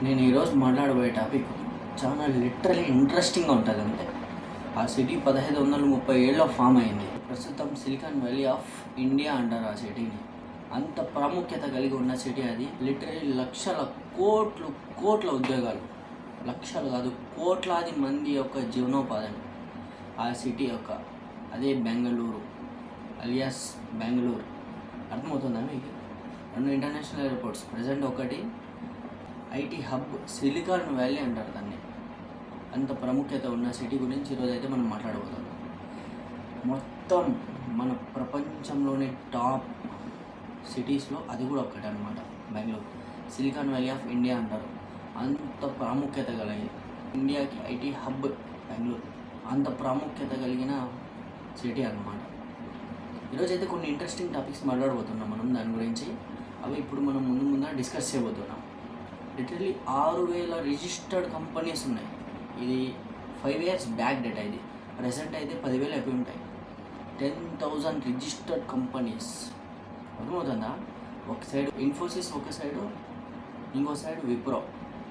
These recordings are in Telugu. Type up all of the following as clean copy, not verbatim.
నేను ఈరోజు మాట్లాడబోయే టాపిక్ చాలా లిటరలీ ఇంట్రెస్టింగ్గా ఉంటుంది. అంటే ఆ సిటీ 1537లో ఫామ్ అయింది. ప్రస్తుతం సిలికాన్ వ్యాలీ ఆఫ్ ఇండియా అంటారు ఆ సిటీని. అంత ప్రాముఖ్యత కలిగి ఉన్న సిటీ అది. లిటరలీ లక్షల కోట్ల ఉద్యోగాలు, లక్షలు కాదు కోట్లాది మంది యొక్క జీవనోపాధి ఆ సిటీ యొక్క. అదే బెంగళూరు అలియాస్ బెంగళూరు. అర్థమవుతుందా మీకు? 2 ఇంటర్నేషనల్ ఎయిర్పోర్ట్స్ ప్రజెంట్, ఒకటి ఐటీ హబ్ సిలికాన్ వ్యాలీ అంటారు దాన్ని. అంత ప్రాముఖ్యత ఉన్న సిటీ గురించి ఈరోజు అయితే మనం మాట్లాడబోతున్నాం. మొత్తం మన ప్రపంచంలోని టాప్ సిటీస్లో అది కూడా ఒకటి అనమాట Bengaluru. Silicon valley of India అంటారు. అంత ప్రాముఖ్యత కలిగి ఇండియాకి ఐటీ హబ్ బెంగళూరు. అంత ప్రాముఖ్యత కలిగిన సిటీ అన్నమాట. ఈరోజు అయితే కొన్ని ఇంట్రెస్టింగ్ టాపిక్స్ మాట్లాడబోతున్నాం మనం దాని గురించి. అవి ఇప్పుడు మనం ముందు డిస్కస్ చేయబోతున్నాం. లిటరలీ 6000 రిజిస్టర్డ్ కంపెనీస్ ఉన్నాయి. ఇది 5 years బ్యాక్ డేటా. ఇది ప్రెసెంట్ అయితే 10,000 అయిపోయి ఉంటాయి. 10,000 రిజిస్టర్డ్ కంపెనీస్. అర్థమవుతుందా? ఒక సైడ్ ఇన్ఫోసిస్, ఒక సైడు ఇంకో సైడ్ విప్రో.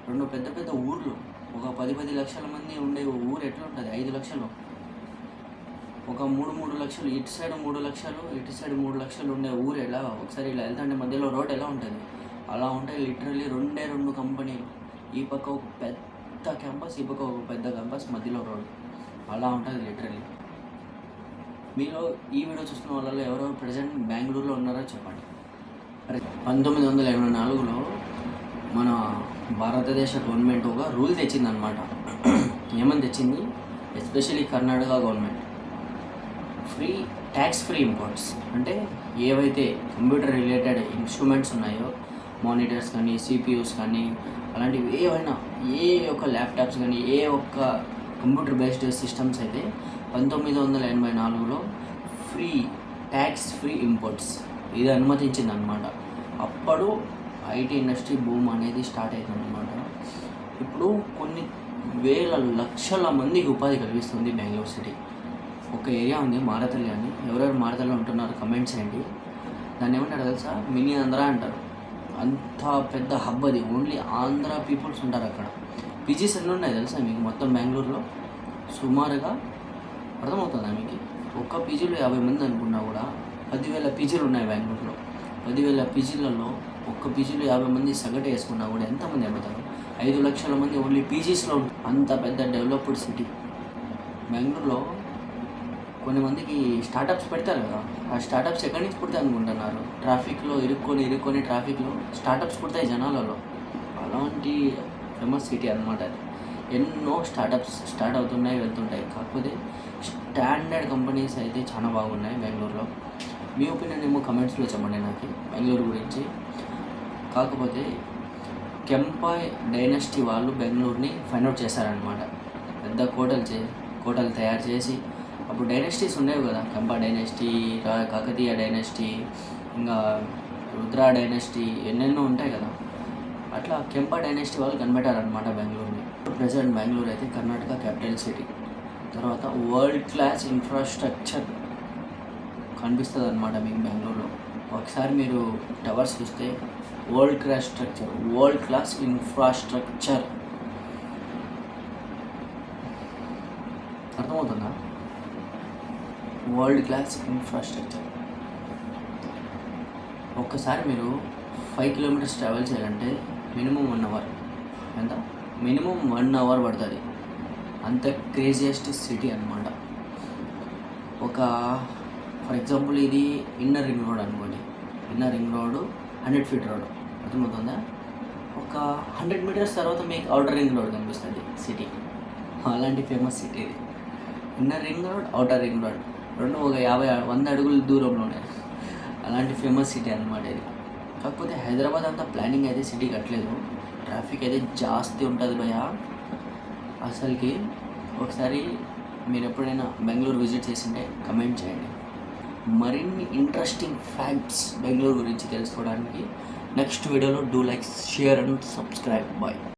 2 పెద్ద ఊర్లు. ఒక 10 లక్షల మంది ఉండే ఊరు ఎట్లా ఉంటుంది? 5 లక్షలు. ఒక 3 లక్షలు, ఇటు సైడ్ 3 లక్షలు, ఇటు సైడ్ 3 లక్షలు ఉండే ఊరు ఎలా ఒకసారి ఇలా వెళ్తుంటే మధ్యలో రోడ్ ఎలా ఉంటుంది? అలా ఉంటాయి. లిటరలీ 2 కంపెనీలు. ఈ పక్క ఒక పెద్ద క్యాంపస్, ఈ పక్క ఒక పెద్ద క్యాంపస్, మధ్యలో రోడ్. అలా ఉంటుంది లిటరలీ. మీలో ఈ వీడియో చూస్తున్న వాళ్ళలో ఎవరెవరు ప్రజెంట్ బెంగళూరులో ఉన్నారో చెప్పండి. 1984లో మన భారతదేశ గవర్నమెంట్ ఒక రూల్ తెచ్చిందనమాట. ఏమని తెచ్చింది? Especially Karnataka government tax free imports. అంటే ఏవైతే కంప్యూటర్ రిలేటెడ్ ఇన్స్ట్రుమెంట్స్ ఉన్నాయో, మానిటర్స్ కానీ, సిపియూస్ కానీ, అలాంటివి ఏవైనా, ఏ ఒక్క ల్యాప్టాప్స్ కానీ, ఏ ఒక్క కంప్యూటర్ బేస్డ్ సిస్టమ్స్ అయితే 1984లో ట్యాక్స్ ఫ్రీ ఇంపోర్ట్స్ ఇది అనుమతించింది అనమాట. అప్పుడు ఐటీ ఇండస్ట్రీ బూమ్ అనేది స్టార్ట్ అయిందన్నమాట. ఇప్పుడు కొన్ని వేల లక్షల మందికి ఉపాధి కలిగిస్తుంది బెంగళూరు సిటీ. ఒక ఏరియా ఉంది మారతల్లి అని. ఎవరెవరు మారతల్లి ఉంటున్నారు కమెంట్స్ చేయండి. దాన్ని ఏమంటారు తెలుసా? మినీ ఆంధ్ర అంటారు. అంత పెద్ద హబ్ అది. ఓన్లీ ఆంధ్ర పీపుల్స్ ఉంటారు అక్కడ. పీజీస్ ఎన్ని ఉన్నాయి తెలుసా మీకు మొత్తం బెంగళూరులో? సుమారుగా అర్థమవుతుందా మీకు? ఒక్క పీజీలో 50 మంది అనుకున్నా కూడా 10,000 పీజీలు ఉన్నాయి బెంగళూరులో. 10,000 పీజీలలో ఒక్క పీజీలో 50 మంది సగటు వేసుకున్నా కూడా ఎంతమంది అయిపోతారు? 5 లక్షల మంది ఓన్లీ పీజీస్లో. అంత పెద్ద డెవలప్డ్ సిటీ బెంగళూరులో. కొన్ని మందికి స్టార్టప్స్ పెడతారు కదా, ఆ స్టార్టప్స్ ఎక్కడి నుంచి పుడతాయి అనుకుంటున్నారు? ట్రాఫిక్లో ఇరుక్కొని ట్రాఫిక్లో స్టార్టప్స్ పుడతాయి జనాలలో. అలాంటి ఫేమస్ సిటీ అనమాట అది. ఎన్నో స్టార్టప్స్ స్టార్ట్ అవుతున్నాయి, వెళ్తుంటాయి. కాకపోతే స్టాండర్డ్ కంపెనీస్ అయితే చాలా బాగున్నాయి బెంగళూరులో. మీ ఒపీనియన్ ఏమో కమెంట్స్లో చెప్పండి నాకు బెంగళూరు గురించి. కాకపోతే కెంపాయ్ డైనస్టీ వాళ్ళు బెంగళూరుని ఫైండ్ అవుట్ చేశారనమాట. పెద్ద కోటలు తయారు చేసి, అప్పుడు డైనస్టీస్ ఉండేవి కదా, కెంపా డైనస్టీ, కాకతీయ డైనస్టీ, ఇంకా రుద్ర డైనస్టీ, ఎన్నెన్నో ఉంటాయి కదా. అట్లా కెంపా డైనస్టీ వాళ్ళు కనిపెట్టారనమాట బెంగళూరుని. ప్రజెంట్ బెంగళూరు అయితే కర్ణాటక క్యాపిటల్ సిటీ. తర్వాత వరల్డ్ క్లాస్ ఇన్ఫ్రాస్ట్రక్చర్ కనిపిస్తుంది అనమాట మీకు బెంగళూరులో. ఒకసారి మీరు టవర్స్ చూస్తే వరల్డ్ క్లాస్ ఇన్ఫ్రాస్ట్రక్చర్. అర్థమవుతుందా? World class infrastructure. ఒక్కసారి మీరు 5 kilometers ట్రావెల్ చేయాలంటే మినిమం 1 hour. ఎంత? మినిమం 1 hour పడుతుంది. అంత క్రేజియస్ట్ సిటీ అనమాట. ఒక ఫర్ ఎగ్జాంపుల్ ఇది ఇన్నర్ రింగ్ రోడ్ అనుకోండి. Inner ring road 100 feet road. అర్థమవుతుందా? ఒక 100 meters తర్వాత మీకు అవుటర్ రింగ్ రోడ్ కనిపిస్తుంది సిటీ. అలాంటి ఫేమస్ సిటీ ఇది. Inner ring road, outer ring road రెండు ఒక 100 అడుగుల దూరంలోనే. అలాంటి ఫేమస్ సిటీ అనమాట ఇది. కాకపోతే హైదరాబాద్ అంతా ప్లానింగ్ అయితే సిటీ కట్టలేదు. ట్రాఫిక్ అయితే జాస్తి ఉంటుంది భయ అసలుకి. ఒకసారి మీరు ఎప్పుడైనా బెంగళూరు విజిట్ చేసింటే కమెంట్ చేయండి. మరిన్ని ఇంట్రెస్టింగ్ ఫ్యాక్ట్స్ బెంగళూరు గురించి తెలుసుకోవడానికి నెక్స్ట్ వీడియోలో do like, share and subscribe. Bye.